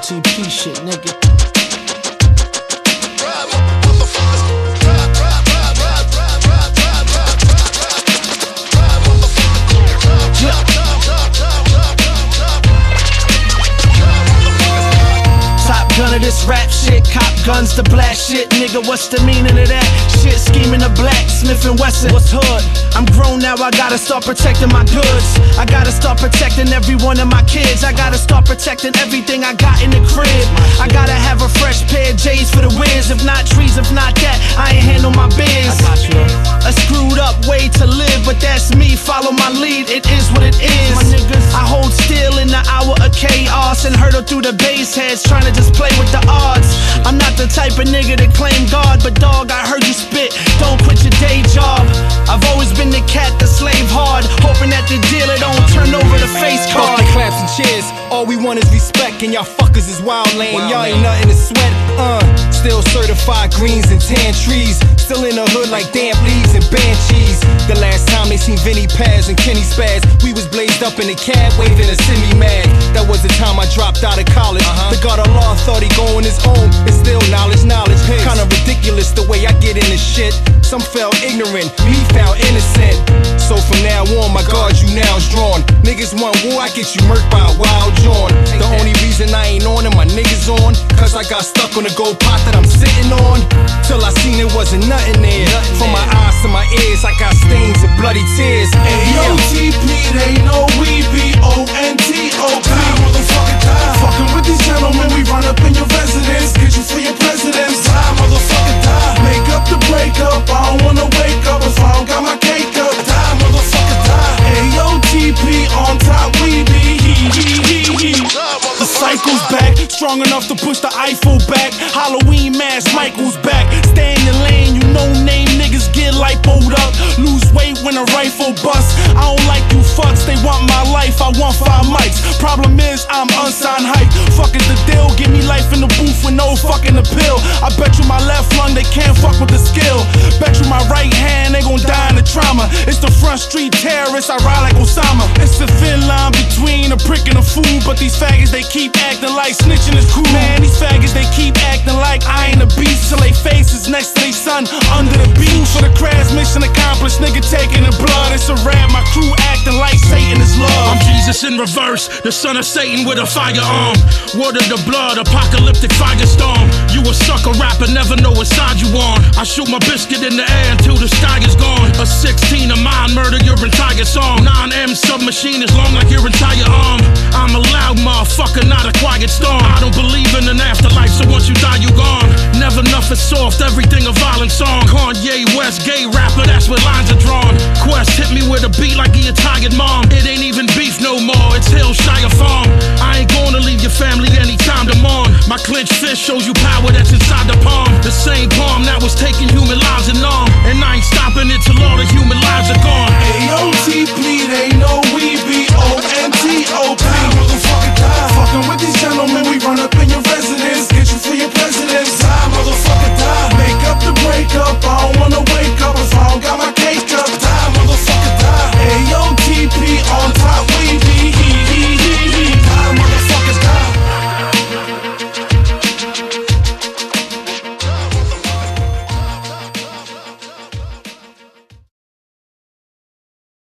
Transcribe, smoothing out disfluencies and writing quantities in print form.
OTP shit, nigga. Gun of this rap shit, cop guns to blast shit. Nigga, what's the meaning of that? Shit, scheming a black, Smith & Wesson. What's hood? I'm grown now, I gotta start protecting my goods. I gotta start protecting every one of my kids. I gotta start protecting everything I got in the crib. I gotta have a fresh pair of J's for the whiz. If not trees, if not that, I ain't handle my biz. A screwed up way to live, but that's me. Follow my lead, it is what it is. I hold still in the hour of chaos and hurdle through the base heads, trying to just play with the odds. I'm not the type of nigga to claim God, but dog, I heard you spit, don't quit your day job. I've always been the cat that slave hard, hoping that the dealer don't turn over the face card. Fucking claps and cheers, all we want is respect, and y'all fuckers is wild lame. Y'all ain't nothing to sweat, still certified greens and tan trees, still in the hood like damp leaves and banshees. The last time they seen Vinny Paz and Kenny Spaz, we was blazed up in a cab waving a semi mag. That was the time I dropped out of college. The God of law thought he going his own, it's still knowledge. Kinda ridiculous the way I get into shit. Some fell ignorant, me found innocent. So from now on, my guard you now's drawn. Niggas want war, I get you murked by a wild John. The only reason I ain't on and my niggas on, cause I got stuck on the gold pot that I'm sitting on. Till I seen it wasn't nothing there. From my eyes to my ears, I got stains of bloody tears. AOTP, they know we BONTOP. Motherfucker die. Fucking with these gentlemen, we run up in your residence, get you for your presidents. Die, motherfucker die. Make up the breakup, I don't wanna wake up if I don't got my cake up. Die, motherfucker die. AOTP, on top we be. The cycle's back, strong enough to push the Eiffel back. Halloween mask, Michael's back. Stay in your lane, you know name niggas get lipoed up. Lose weight when a rifle busts. I don't like you fucks, they want my life, I want 5 mics. Problem is, I'm unsigned hype. Fuck is the deal, give me life in the booth with no fucking appeal. I bet you my left lung, they can't fuck with the skill. Bet you my right hand, they gon' die in the trauma. It's the front street terrorists, I ride like Osama. It's the thin line between a prick and a fool, but these faggots, they keep acting like snitching is cool. Man, these faggots, they keep acting like I ain't a beast, till they faces next to they son under the beach. For the crash, mission accomplished, nigga taking the blood. It's a rap, my crew acting like Satan is love. I'm Jesus in reverse, the son of Satan with a firearm. Water the blood, apocalyptic firestorm. You a sucker rapper, never know what side you on. I shoot my biscuit in the air until the sky is gone. A 16 of mine, murder your entire song. 9M submachine is long like your entire arm. I'm a loud motherfucker, not a quiet storm. I don't believe in an afterlife, so once you die, you gone. Never nothing soft, everything a violent song. Kanye West, gay rapper, that's where lines are drawn. Quest